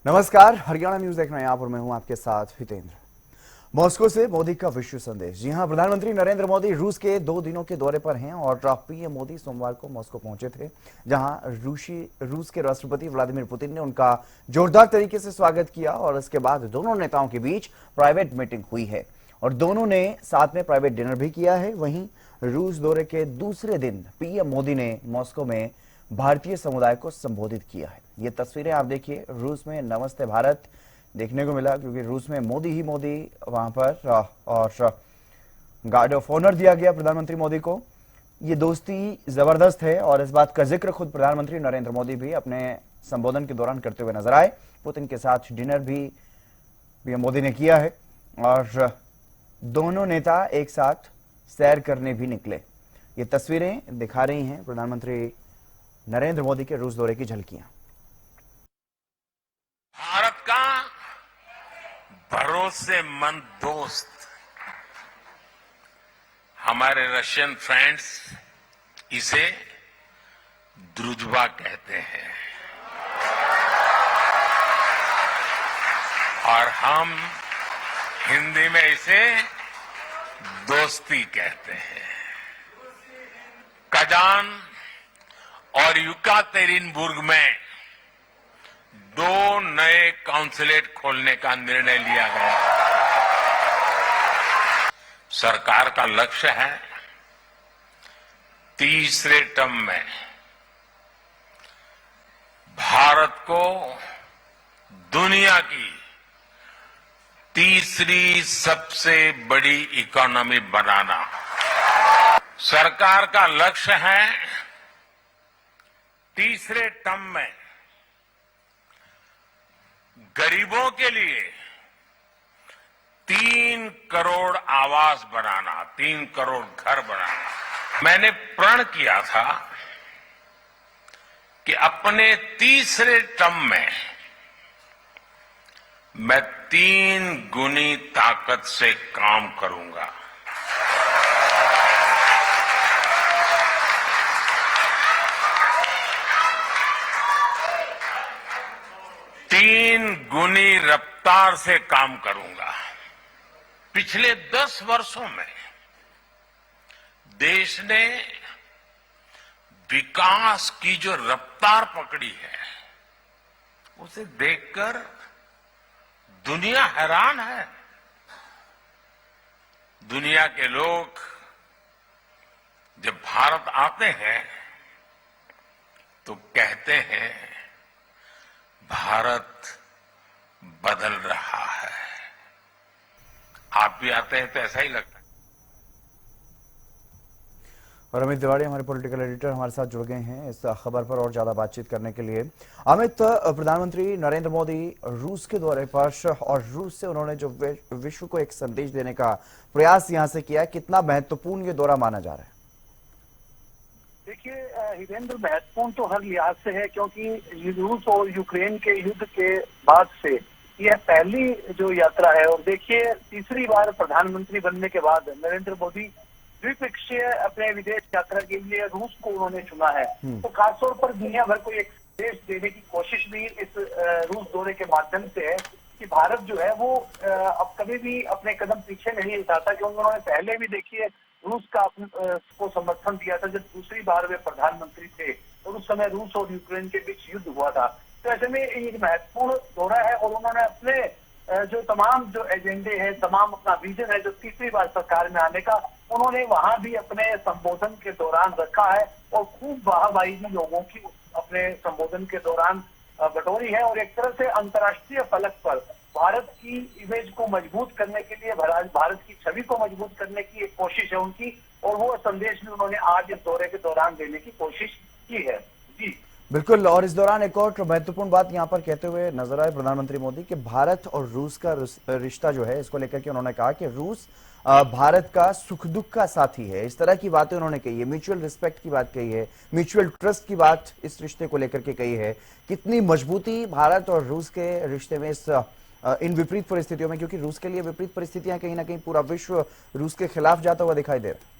नमस्कार, हरियाणा न्यूज देख रहे हैं आप और मैं हूं आपके साथ हितेंद्र। मॉस्को से मोदी का विश्व संदेश। जी हां, प्रधानमंत्री नरेंद्र मोदी रूस के 2 दिनों के दौरे पर हैं और पीएम मोदी सोमवार को मॉस्को पहुंचे थे, जहां रूस के राष्ट्रपति व्लादिमीर पुतिन ने उनका जोरदार तरीके से स्वागत किया और इसके बाद दोनों नेताओं के बीच प्राइवेट मीटिंग हुई है और दोनों ने साथ में प्राइवेट डिनर भी किया है। वहीं रूस दौरे के दूसरे दिन पीएम मोदी ने मॉस्को में भारतीय समुदाय को संबोधित किया है। ये तस्वीरें आप देखिए, रूस में नमस्ते भारत देखने को मिला, क्योंकि रूस में मोदी ही मोदी वहां पर और गार्ड ऑफ ऑनर दिया गया प्रधानमंत्री मोदी को। ये दोस्ती जबरदस्त है और इस बात का जिक्र खुद प्रधानमंत्री नरेंद्र मोदी भी अपने संबोधन के दौरान करते हुए नजर आए। पुतिन के साथ डिनर भी पीएम मोदी ने किया है और दोनों नेता एक साथ सैर करने भी निकले। ये तस्वीरें दिखा रही हैं प्रधानमंत्री नरेंद्र मोदी के रूस दौरे की झलकियां। भारत का भरोसेमंद दोस्त हमारे रशियन फ्रेंड्स इसे द्रुजबा कहते हैं और हम हिंदी में इसे दोस्ती कहते हैं। कजान और युकातेरिनबुर्ग में 2 नए काउंसलेट खोलने का निर्णय लिया गया। सरकार का लक्ष्य है तीसरे टर्म में भारत को दुनिया की तीसरी सबसे बड़ी इकोनॉमी बनाना। सरकार का लक्ष्य है तीसरे टर्म में गरीबों के लिए 3 करोड़ आवास बनाना, 3 करोड़ घर बनाना। मैंने प्रण किया था कि अपने तीसरे टर्म में मैं 3 गुनी ताकत से काम करूंगा। तीन गुनी रफ्तार से काम करूंगा। पिछले 10 वर्षों में देश ने विकास की जो रफ्तार पकड़ी है, उसे देखकर दुनिया हैरान है। दुनिया के लोग जब भारत आते हैं तो कहते हैं भारत बदल रहा है। आप भी आते हैं तो ऐसा ही लगता है। और अमित तिवारी हमारे पॉलिटिकल एडिटर हमारे साथ जुड़ गए हैं इस खबर पर और ज्यादा बातचीत करने के लिए। अमित, प्रधानमंत्री नरेंद्र मोदी रूस के दौरे पर और रूस से उन्होंने जो विश्व को एक संदेश देने का प्रयास यहां से किया, कितना महत्वपूर्ण ये दौरा माना जा रहा है? देखिए हितेंद्र, महत्वपूर्ण तो हर लिहाज से है, क्योंकि रूस और यूक्रेन के युद्ध के बाद से यह पहली जो यात्रा है। और देखिए, तीसरी बार प्रधानमंत्री बनने के बाद नरेंद्र मोदी द्विपक्षीय अपने विदेश यात्रा के लिए रूस को उन्होंने चुना है। तो खासतौर पर दुनिया भर को एक संदेश देने की कोशिश भी इस रूस दौरे के माध्यम से है कि भारत जो है वो अब कभी भी अपने कदम पीछे नहीं हटाता। क्योंकि उन्होंने पहले भी देखिए रूस का को समर्थन दिया था जब दूसरी बार वे प्रधानमंत्री थे और उस समय रूस और यूक्रेन के बीच युद्ध हुआ था। तो ऐसे में एक महत्वपूर्ण दौरा है और उन्होंने अपने जो तमाम जो एजेंडे हैं, तमाम अपना विजन है जो तीसरी बार सरकार में आने का, उन्होंने वहां भी अपने संबोधन के दौरान रखा है और खूब वाहवाही भी लोगों की अपने संबोधन के दौरान बटोरी है। और एक तरह से अंतर्राष्ट्रीय फलक पर भारत की इमेज को मजबूत करने के लिए, भारत की छवि को मजबूत करने की एक कोशिश है उनकी, और वो संदेश भी उन्होंने आज इस दौरे के दौरान देने की कोशिश की है। जी बिल्कुल। और इस दौरान एक और महत्वपूर्ण बात यहां पर कहते हुए नजर आए प्रधानमंत्री मोदी कि भारत और रूस का रिश्ता जो है, इसको लेकर के उन्होंने कहा कि रूस भारत का सुख दुख का साथी है। इस तरह की बातें उन्होंने कही है, म्यूचुअल रिस्पेक्ट की बात कही है, म्यूचुअल ट्रस्ट की बात इस रिश्ते को लेकर के कही है। कितनी मजबूती भारत और रूस के रिश्ते में इस इन विपरीत परिस्थितियों में, क्योंकि रूस के लिए विपरीत परिस्थितियां कहीं ना कहीं पूरा विश्व रूस के खिलाफ जाता हुआ दिखाई दे रहा है।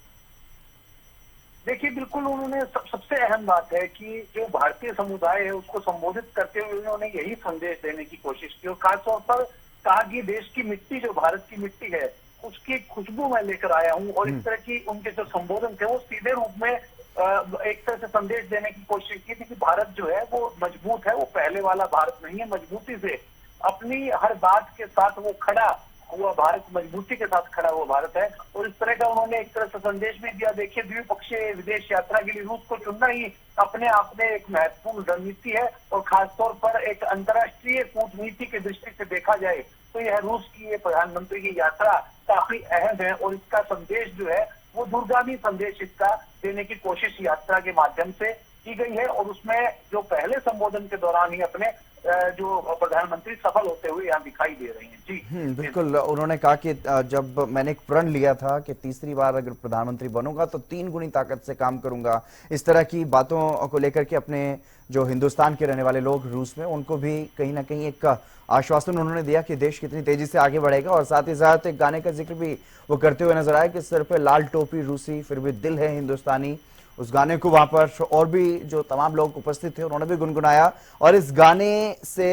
देखिए बिल्कुल उन्होंने सबसे अहम बात है कि जो भारतीय समुदाय है उसको संबोधित करते हुए उन्होंने यही संदेश देने की कोशिश की और खासतौर पर कहा कि देश की मिट्टी जो भारत की मिट्टी है उसकी खुशबू मैं लेकर आया हूं और इस तरह की उनके जो संबोधन थे वो सीधे रूप में एक तरह से संदेश देने की कोशिश की थी कि भारत जो है वो मजबूत है, वो पहले वाला भारत नहीं है, मजबूती से अपनी हर बात के साथ वो खड़ा हुआ भारत, मजबूती के साथ खड़ा हुआ भारत है। और इस तरह का उन्होंने एक तरह से संदेश भी दिया। देखिए द्विपक्षीय विदेश यात्रा के लिए रूस को चुनना ही अपने आप में एक महत्वपूर्ण रणनीति है और खासतौर पर एक अंतर्राष्ट्रीय कूटनीति की दृष्टि से देखा जाए तो यह रूस की ये प्रधानमंत्री की यात्रा काफी अहम है और इसका संदेश जो है वो दूरगामी संदेश इसका देने की कोशिश यात्रा के माध्यम से की गई है और उसमें जो पहले संबोधन के दौरान ही अपने जो प्रधानमंत्री सफल होते हुए यहाँ दिखाई दे रही हैं। जी बिल्कुल, उन्होंने कहा कि जब मैंने एक प्रण लिया था कि तीसरी बार अगर प्रधानमंत्री बनूंगा तो 3 गुनी ताकत से काम करूंगा, इस तरह की बातों को लेकर के अपने जो हिंदुस्तान के रहने वाले लोग रूस में उनको भी कहीं ना कहीं एक आश्वासन उन्होंने दिया कि देश कितनी तेजी से आगे बढ़ेगा। और साथ ही साथ एक गाने का जिक्र भी वो करते हुए नजर आए कि सिर पे लाल टोपी रूसी फिर भी दिल है हिंदुस्तानी। उस गाने को वहां पर और भी जो तमाम लोग उपस्थित थे उन्होंने भी गुनगुनाया और इस गाने से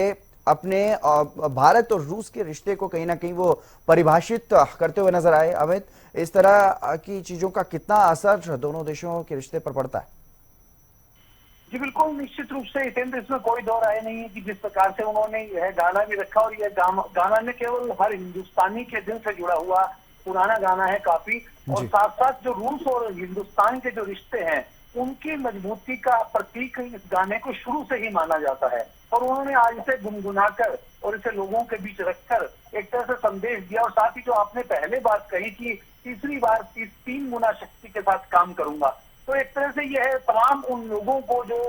अपने भारत और रूस के रिश्ते को कहीं ना कहीं वो परिभाषित करते हुए नजर आए। अमित, इस तरह की चीजों का कितना असर दोनों देशों के रिश्ते पर पड़ता है? जी बिल्कुल, निश्चित रूप से हितेंद्र, इसमें कोई दो राय नहीं है कि जिस प्रकार से उन्होंने यह गाना भी रखा और यह गाना न केवल हर हिंदुस्तानी के दिल से जुड़ा हुआ पुराना गाना है काफी, और साथ साथ जो रूस और हिंदुस्तान के जो रिश्ते हैं उनकी मजबूती का प्रतीक इस गाने को शुरू से ही माना जाता है। और उन्होंने आज इसे गुनगुनाकर और इसे लोगों के बीच रखकर एक तरह से संदेश दिया और साथ ही जो आपने पहले बात कही कि तीसरी बार 3 गुना शक्ति के साथ काम करूंगा, तो एक तरह से यह तमाम उन लोगों को जो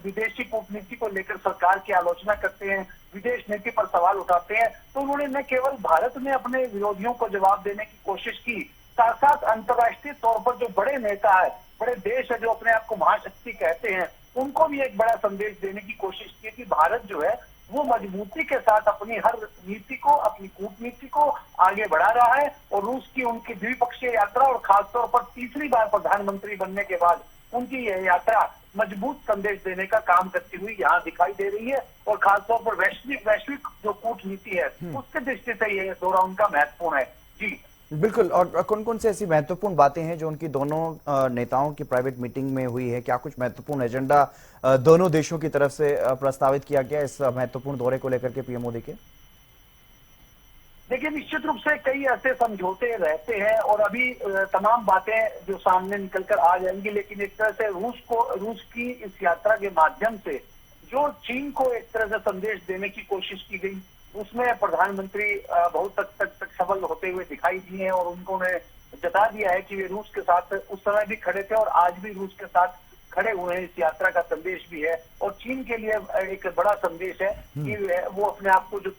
विदेशी कूटनीति को लेकर सरकार की आलोचना करते हैं, विदेश नीति पर सवाल उठाते हैं, तो उन्होंने न केवल भारत में अपने विरोधियों को जवाब देने की कोशिश की, साथ साथ अंतर्राष्ट्रीय तौर पर जो बड़े नेता है, बड़े देश है जो अपने आप को महाशक्ति कहते हैं, उनको भी एक बड़ा संदेश देने की कोशिश की कि भारत जो है वो मजबूती के साथ अपनी हर नीति को, अपनी कूटनीति को आगे बढ़ा रहा है। और रूस की उनकी द्विपक्षीय यात्रा और खासतौर पर तीसरी बार प्रधानमंत्री बनने के बाद उनकी यह यात्रा मजबूत संदेश देने का काम करती हुई यहाँ दिखाई दे रही है और खासतौर पर वैश्विक जो कूटनीति है उसके दृष्टि से यह दौरा उनका महत्वपूर्ण है। जी बिल्कुल, और कौन कौन से ऐसी महत्वपूर्ण बातें हैं जो उनकी दोनों नेताओं की प्राइवेट मीटिंग में हुई है? क्या कुछ महत्वपूर्ण एजेंडा दोनों देशों की तरफ से प्रस्तावित किया गया इस महत्वपूर्ण दौरे को लेकर के पीएम मोदी के? देखिए निश्चित रूप से कई ऐसे समझौते रहते हैं और अभी तमाम बातें जो सामने निकल कर आ जाएंगी, लेकिन एक तरह से रूस की इस यात्रा के माध्यम से जो चीन को एक तरह से संदेश देने की कोशिश की गई उसमें प्रधानमंत्री बहुत हद तक सफल होते हुए दिखाई दिए हैं और उन्होंने जता दिया है कि वे रूस के साथ उस समय भी खड़े थे और आज भी रूस के साथ खड़े हुए हैं। इस यात्रा का संदेश भी है और चीन के लिए एक बड़ा संदेश है कि वो अपने आप को जो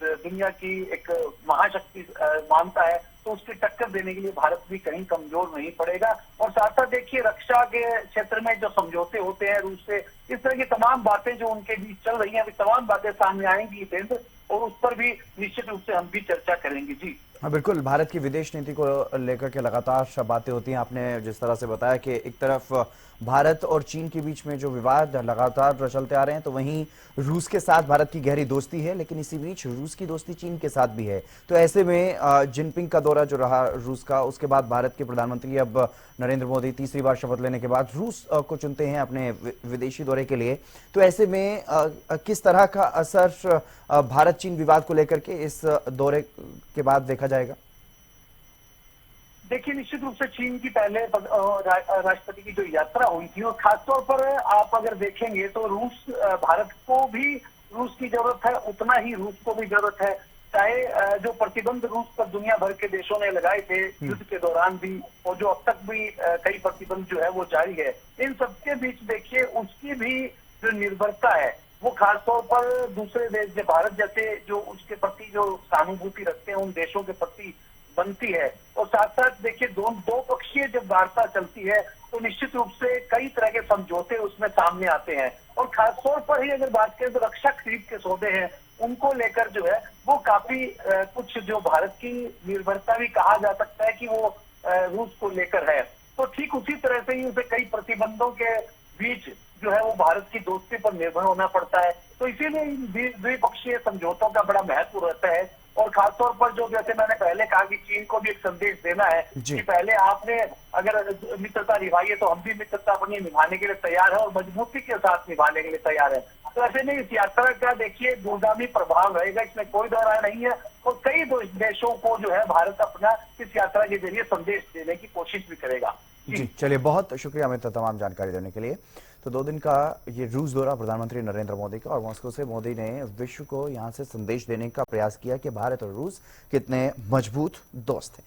दुनिया की एक महाशक्ति मानता है, तो उसकी टक्कर देने के लिए भारत भी कहीं कमजोर नहीं पड़ेगा। और साथ साथ देखिए रक्षा के क्षेत्र में जो समझौते होते हैं रूस से, इस तरह की तमाम बातें जो उनके बीच चल रही हैं, अभी तमाम बातें सामने आएंगी केंद्र, और उस पर भी निश्चित रूप से हम भी चर्चा करेंगे। जी हाँ बिल्कुल, भारत की विदेश नीति को लेकर के लगातार बातें होती हैं। आपने जिस तरह से बताया कि एक तरफ भारत और चीन के बीच में जो विवाद लगातार चलते आ रहे हैं, तो वहीं रूस के साथ भारत की गहरी दोस्ती है, लेकिन इसी बीच रूस की दोस्ती चीन के साथ भी है। तो ऐसे में जिनपिंग का दौरा जो रहा रूस का, उसके बाद भारत के प्रधानमंत्री अब नरेंद्र मोदी तीसरी बार शपथ लेने के बाद रूस को चुनते हैं अपने विदेशी दौरे के लिए। तो ऐसे में किस तरह का असर भारत चीन विवाद को लेकर के इस दौरे के बाद देखा जाएगा? देखिए निश्चित रूप से चीन की पहले राष्ट्रपति की जो यात्रा हुई थी और खासतौर पर आप अगर देखेंगे तो भारत को भी रूस की जरूरत है, उतना ही रूस को भी जरूरत है। चाहे जो प्रतिबंध रूस पर दुनिया भर के देशों ने लगाए थे युद्ध के दौरान भी, और जो अब तक भी कई प्रतिबंध जो है वो जारी है, इन सबके बीच देखिए उसकी भी जो निर्भरता है वो खासतौर पर दूसरे देश जो भारत जैसे जो उसके प्रति जो सहानुभूति रखते हैं उन देशों के प्रति बनती है। और साथ साथ देखिए दो पक्षीय जब वार्ता चलती है तो निश्चित रूप से कई तरह के समझौते उसमें सामने आते हैं और खासतौर पर ही अगर बात करें तो रक्षा खरीद के सौदे हैं उनको लेकर जो है वो काफी कुछ जो भारत की निर्भरता भी कहा जा सकता है कि वो रूस को लेकर है। तो ठीक उसी तरह से ही उसे कई प्रतिबंधों के बीच जो है वो भारत की दोस्ती पर निर्भर होना पड़ता है। तो इसीलिए इन द्विपक्षीय समझौतों का बड़ा महत्व रहता है। और खासतौर पर जो जैसे मैंने पहले कहा कि चीन को भी एक संदेश देना है जी। कि पहले आपने अगर मित्रता निभाई है तो हम भी मित्रता अपनी निभाने के लिए तैयार है और मजबूती के साथ निभाने के लिए तैयार है। तो ऐसे में इस यात्रा का देखिए दूरगामी प्रभाव रहेगा, इसमें कोई दो राय नहीं है। और कई देशों को जो है भारत अपना इस यात्रा के जरिए संदेश देने की कोशिश भी करेगा। जी चलिए, बहुत शुक्रिया अमित तमाम जानकारी देने के लिए। तो 2 दिन का ये रूस दौरा प्रधानमंत्री नरेंद्र मोदी का, और मॉस्को से मोदी ने विश्व को यहां से संदेश देने का प्रयास किया कि भारत और रूस कितने मजबूत दोस्त हैं।